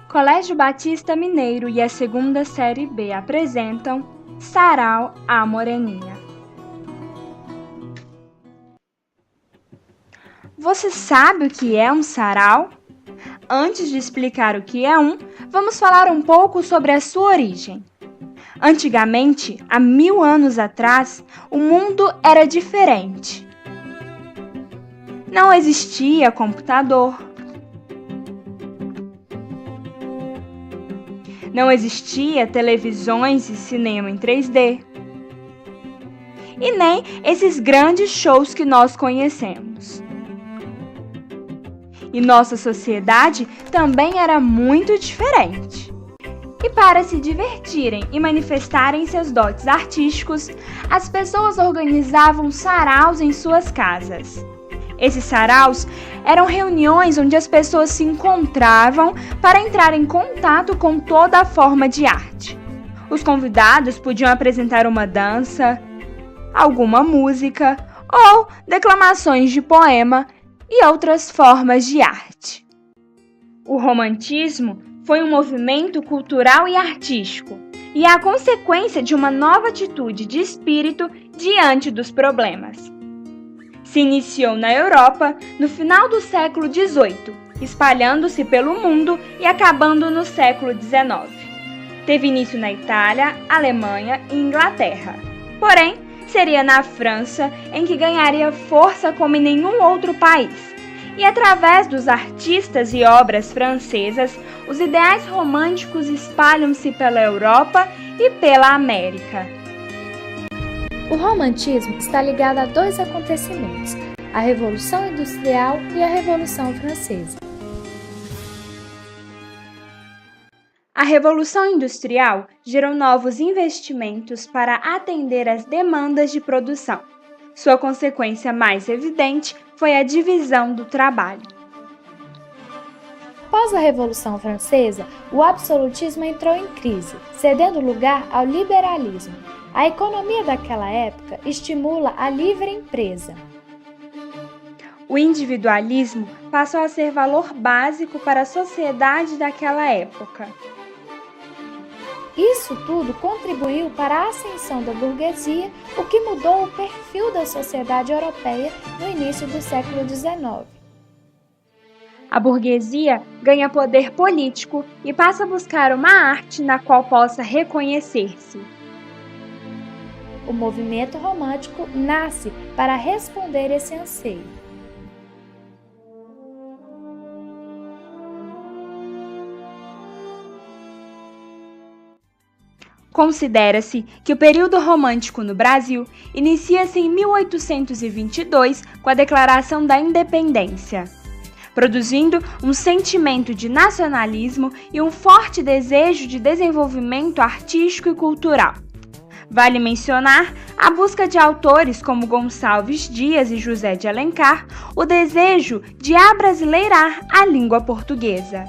Colégio Batista Mineiro e a segunda série B apresentam Sarau a Moreninha. Você sabe o que é um sarau? Antes de explicar o que é vamos falar um pouco sobre a sua origem. Antigamente, há 1000 anos atrás, o mundo era diferente. Não existia computador. Não existia televisões e cinema em 3D. E nem esses grandes shows que nós conhecemos. E nossa sociedade também era muito diferente. E para se divertirem e manifestarem seus dotes artísticos, as pessoas organizavam saraus em suas casas. Esses saraus eram reuniões onde as pessoas se encontravam para entrar em contato com toda a forma de arte. Os convidados podiam apresentar uma dança, alguma música ou declamações de poema e outras formas de arte. O romantismo foi um movimento cultural e artístico e é a consequência de uma nova atitude de espírito diante dos problemas. Se iniciou na Europa no final do século XVIII, espalhando-se pelo mundo e acabando no século XIX. Teve início na Itália, Alemanha e Inglaterra. Porém, seria na França em que ganharia força como em nenhum outro país. E através dos artistas e obras francesas, os ideais românticos espalham-se pela Europa e pela América. O romantismo está ligado a dois acontecimentos, a Revolução Industrial e a Revolução Francesa. A Revolução Industrial gerou novos investimentos para atender às demandas de produção. Sua consequência mais evidente foi a divisão do trabalho. Após a Revolução Francesa, o absolutismo entrou em crise, cedendo lugar ao liberalismo. A economia daquela época estimula a livre empresa. O individualismo passou a ser valor básico para a sociedade daquela época. Isso tudo contribuiu para a ascensão da burguesia, o que mudou o perfil da sociedade europeia no início do século XIX. A burguesia ganha poder político e passa a buscar uma arte na qual possa reconhecer-se. O movimento romântico nasce para responder esse anseio. Considera-se que o período romântico no Brasil inicia-se em 1822 com a Declaração da Independência, produzindo um sentimento de nacionalismo e um forte desejo de desenvolvimento artístico e cultural. Vale mencionar a busca de autores como Gonçalves Dias e José de Alencar, o desejo de abrasileirar a língua portuguesa.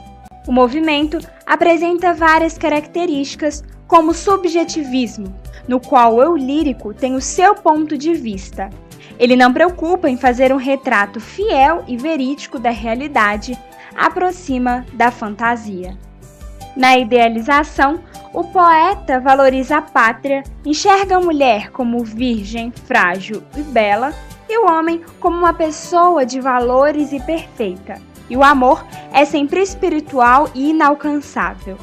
O movimento apresenta várias características, como subjetivismo, no qual o eu lírico tem o seu ponto de vista. Ele não preocupa em fazer um retrato fiel e verídico da realidade, aproxima da fantasia. Na idealização, o poeta valoriza a pátria, enxerga a mulher como virgem, frágil e bela, e o homem como uma pessoa de valores e perfeita. E o amor é sempre espiritual e inalcançável.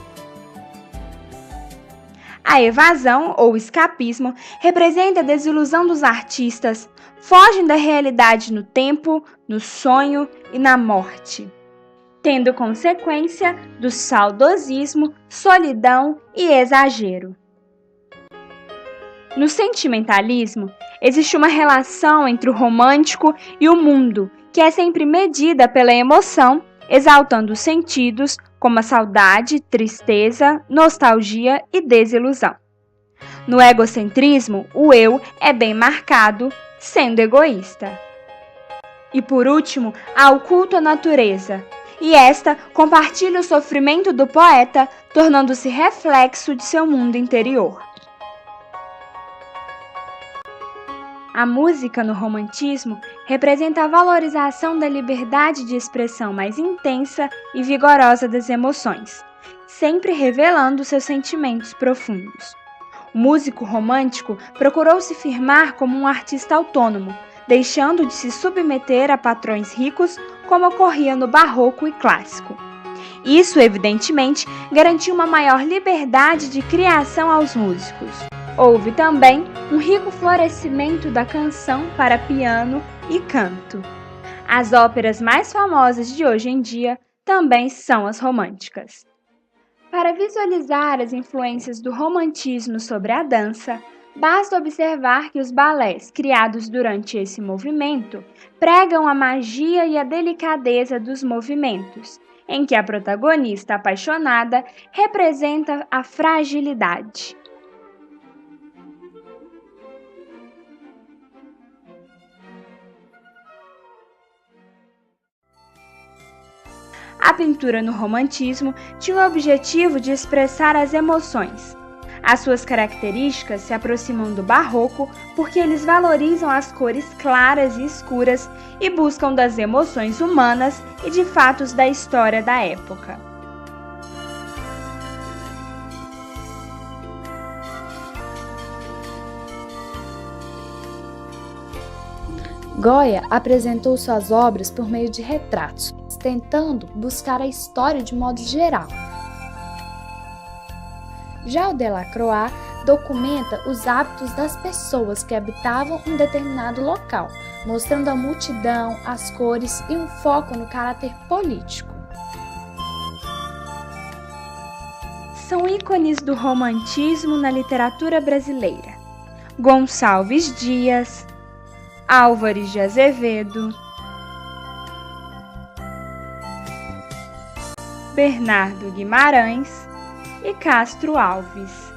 A evasão, ou escapismo, representa a desilusão dos artistas, fogem da realidade no tempo, no sonho e na morte, tendo consequência do saudosismo, solidão e exagero. No sentimentalismo, existe uma relação entre o romântico e o mundo, que é sempre medida pela emoção, exaltando os sentidos como a saudade, tristeza, nostalgia e desilusão. No egocentrismo, o eu é bem marcado, sendo egoísta. E por último, há o culto à natureza, e esta compartilha o sofrimento do poeta, tornando-se reflexo de seu mundo interior. A música no romantismo representa a valorização da liberdade de expressão mais intensa e vigorosa das emoções, sempre revelando seus sentimentos profundos. O músico romântico procurou se firmar como um artista autônomo, deixando de se submeter a patrões ricos como ocorria no barroco e clássico. Isso, evidentemente, garantiu uma maior liberdade de criação aos músicos. Houve também um rico florescimento da canção para piano e canto. As óperas mais famosas de hoje em dia também são as românticas. Para visualizar as influências do romantismo sobre a dança, basta observar que os balés criados durante esse movimento pregam a magia e a delicadeza dos movimentos, em que a protagonista apaixonada representa a fragilidade. A pintura no romantismo tinha o objetivo de expressar as emoções. As suas características se aproximam do barroco porque eles valorizam as cores claras e escuras e buscam das emoções humanas e de fatos da história da época. Goya apresentou suas obras por meio de retratos, tentando buscar a história de modo geral. Já o Delacroix documenta os hábitos das pessoas que habitavam um determinado local, mostrando a multidão, as cores e um foco no caráter político. São ícones do romantismo na literatura brasileira: Gonçalves Dias, Álvares de Azevedo, Bernardo Guimarães e Castro Alves.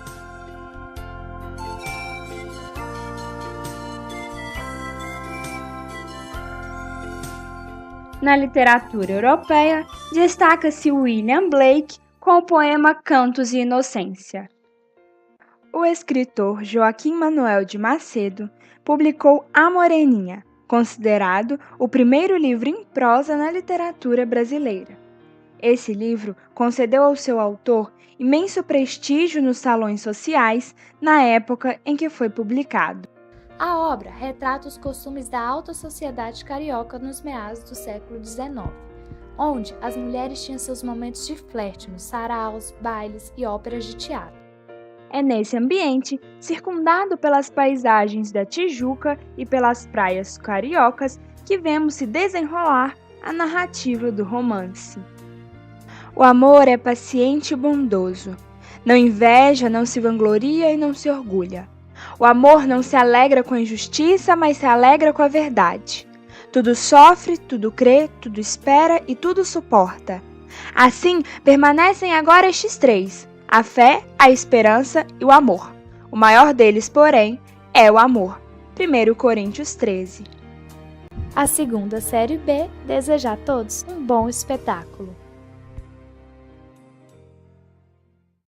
Na literatura europeia, destaca-se William Blake com o poema Cantos e Inocência. O escritor Joaquim Manuel de Macedo publicou A Moreninha, considerado o primeiro livro em prosa na literatura brasileira. Esse livro concedeu ao seu autor imenso prestígio nos salões sociais na época em que foi publicado. A obra retrata os costumes da alta sociedade carioca nos meados do século XIX, onde as mulheres tinham seus momentos de flerte nos saraus, bailes e óperas de teatro. É nesse ambiente, circundado pelas paisagens da Tijuca e pelas praias cariocas, que vemos se desenrolar a narrativa do romance. O amor é paciente e bondoso. Não inveja, não se vangloria e não se orgulha. O amor não se alegra com a injustiça, mas se alegra com a verdade. Tudo sofre, tudo crê, tudo espera e tudo suporta. Assim, permanecem agora estes três: a fé, a esperança e o amor. O maior deles, porém, é o amor. 1 Coríntios 13. A segunda série B deseja a todos um bom espetáculo.